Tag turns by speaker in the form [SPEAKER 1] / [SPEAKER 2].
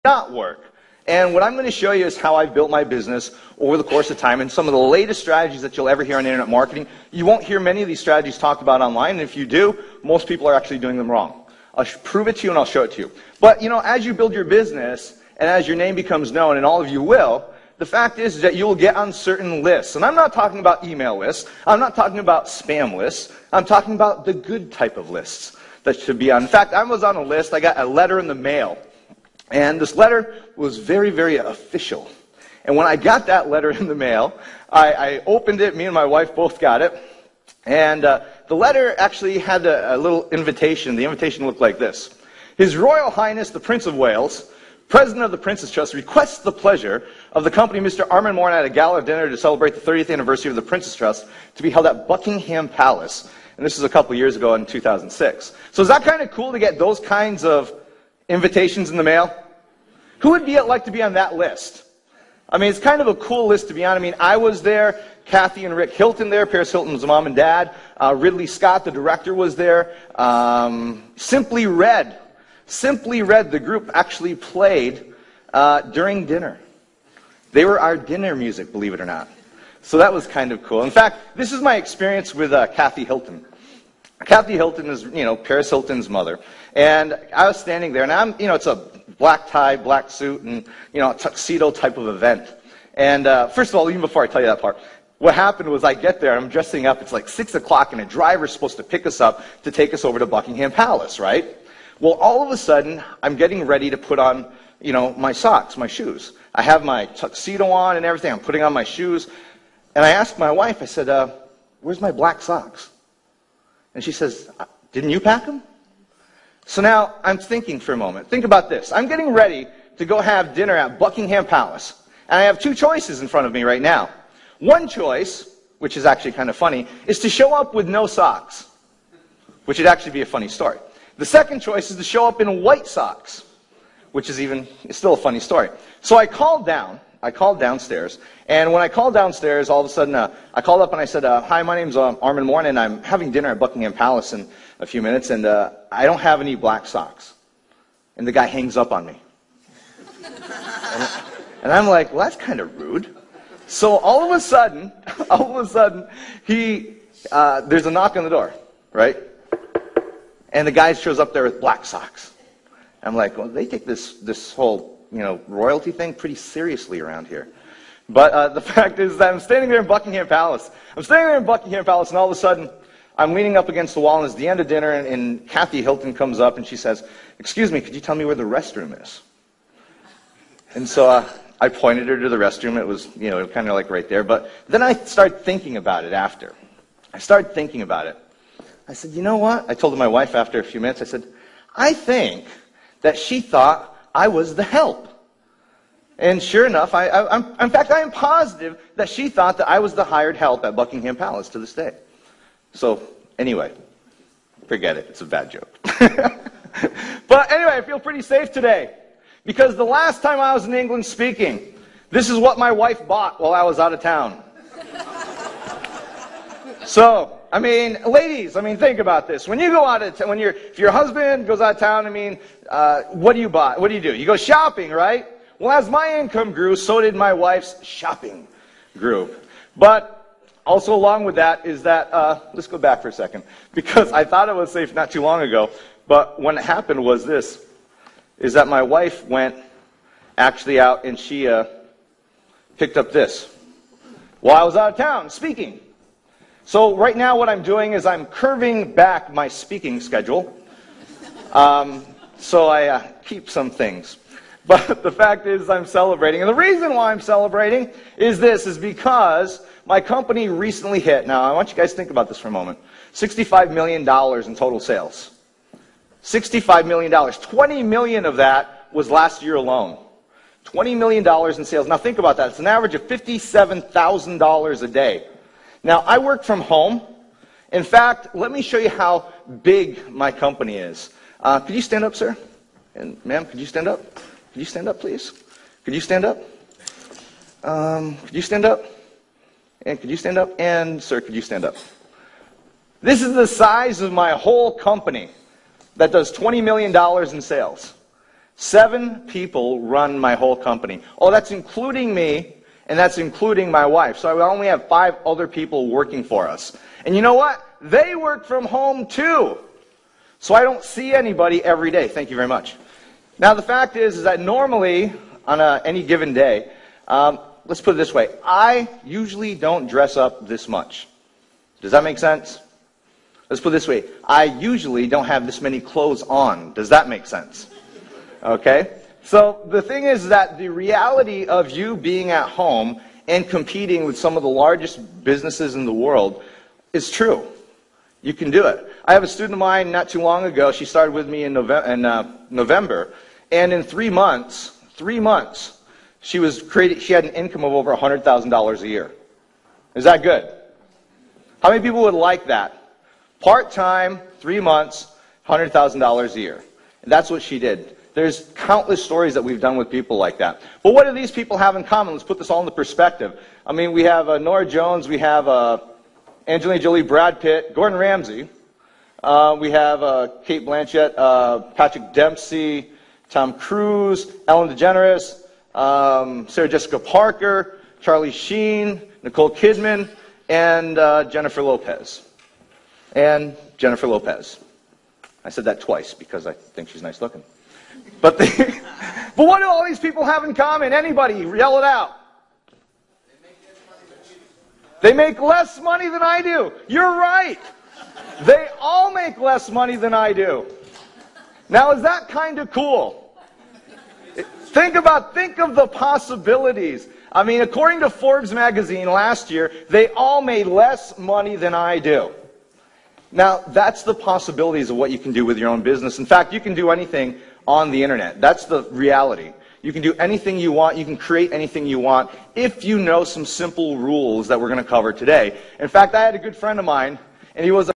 [SPEAKER 1] not work. And what I'm going to show you is how I've built my business over the course of time and some of the latest strategies that you'll ever hear on internet marketing. You won't hear many of these strategies talked about online, and if you do, most people are actually doing them wrong. I'll prove it to you and I'll show it to you. But, you know, as you build your business and as your name becomes known, and all of you will, the fact is that you'll get on certain lists. And I'm not talking about email lists. I'm not talking about spam lists. I'm talking about the good type of lists that should be on. In fact, I was on a list. I got a letter in the mail. And this letter was very, very official. And when I got that letter in the mail, I opened it. Me and my wife both got it. And the letter actually had a little invitation. The invitation looked like this. His Royal Highness, the Prince of Wales, President of the Prince's Trust, requests the pleasure of the company, Mr. Armand Morin, at a gala dinner to celebrate the 30th anniversary of the Prince's Trust to be held at Buckingham Palace. And this is a couple years ago in 2006. So is that kind of cool to get those kinds of invitations in the mail? Who would like to be on that list? I mean, it's kind of a cool list to be on. I mean, I was there, Kathy and Rick Hilton there, Paris Hilton's mom and dad, Ridley Scott, the director, was there. Simply Red, the group actually played during dinner. They were our dinner music, believe it or not. So that was kind of cool. In fact, this is my experience with Kathy Hilton. Kathy Hilton is, you know, Paris Hilton's mother. And I was standing there, and it's a black tie, black suit, and, you know, a tuxedo type of event. And first of all, even before I tell you that part, what happened was I get there, I'm dressing up, it's like 6 o'clock, and a driver's supposed to pick us up to take us over to Buckingham Palace, right? Well, all of a sudden, I'm getting ready to put on, you know, my socks, my shoes. I have my tuxedo on and everything. I'm putting on my shoes. And I asked my wife, I said, where's my black socks? And she says, didn't you pack them? So now I'm thinking for a moment. Think about this. I'm getting ready to go have dinner at Buckingham Palace. And I have two choices in front of me right now. One choice, which is actually kind of funny, is to show up with no socks, which would actually be a funny story. The second choice is to show up in white socks, which is still a funny story. So I called downstairs, and when I called downstairs, all of a sudden, I called up and I said, hi, my name's Armand Morin, and I'm having dinner at Buckingham Palace in a few minutes, and I don't have any black socks. And the guy hangs up on me. And I'm like, well, that's kind of rude. So all of a sudden, there's a knock on the door, right? And the guy shows up there with black socks. I'm like, well, they take this whole, you know, royalty thing pretty seriously around here. But the fact is that I'm standing there in Buckingham Palace. And all of a sudden, I'm leaning up against the wall, and it's the end of dinner, and Kathy Hilton comes up, and she says, excuse me, could you tell me where the restroom is? And so I pointed her to the restroom. It was, you know, kind of like right there. But then I started thinking about it after. I said, you know what? I told my wife after a few minutes, I said, I think that she thought I was the help. And sure enough, in fact, I am positive that she thought that I was the hired help at Buckingham Palace to this day. So, anyway, forget it. It's a bad joke. But anyway, I feel pretty safe today. Because the last time I was in England speaking, this is what my wife bought while I was out of town. So, I mean, ladies, I mean, think about this. When you go out of town, if your husband goes out of town, I mean, what do you buy? What do? You go shopping, right? Well, as my income grew, so did my wife's shopping grew. But also along with that is that, let's go back for a second, because I thought it was safe not too long ago, but what happened was this, is that my wife went actually out and she picked up this while I was out of town speaking. So right now what I'm doing is I'm curving back my speaking schedule. So I keep some things. But the fact is I'm celebrating. And the reason why I'm celebrating is because my company recently hit, now I want you guys to think about this for a moment, $65 million in total sales. $65 million. $20 million of that was last year alone. $20 million in sales. Now think about that. It's an average of $57,000 a day. Now, I work from home. In fact, let me show you how big my company is. Could you stand up, sir? And ma'am, could you stand up? Could you stand up, please? Could you stand up? Could you stand up? And could you stand up? And, sir, could you stand up? This is the size of my whole company that does $20 million in sales. 7 people run my whole company. Oh, that's including me, and that's including my wife. So I only have 5 other people working for us. And you know what? They work from home too. So I don't see anybody every day. Thank you very much. Now the fact is that normally on any given day, let's put it this way, I usually don't dress up this much. Does that make sense? Let's put it this way, I usually don't have this many clothes on. Does that make sense? Okay? So the thing is that the reality of you being at home and competing with some of the largest businesses in the world is true. You can do it. I have a student of mine not too long ago. She started with me in November, and in 3 months, she had an income of over $100,000 a year. Is that good? How many people would like that? Part-time, 3 months, $100,000 a year. And that's what she did. There's countless stories that we've done with people like that. But what do these people have in common? Let's put this all into perspective. I mean, we have Norah Jones, we have Angelina Jolie, Brad Pitt, Gordon Ramsay. We have Kate Blanchett, Patrick Dempsey, Tom Cruise, Ellen DeGeneres, Sarah Jessica Parker, Charlie Sheen, Nicole Kidman, and Jennifer Lopez. And Jennifer Lopez. I said that twice because I think she's nice looking. But what do all these people have in common? Anybody? Yell it out. They make less money than I do. You're right. They all make less money than I do. Now, is that kind of cool? Think of the possibilities. I mean, according to Forbes magazine last year, they all made less money than I do. Now, that's the possibilities of what you can do with your own business. In fact, you can do anything on the internet. That's the reality. You can do anything you want. You can create anything you want if you know some simple rules that we're going to cover today. In fact, I had a good friend of mine, and he was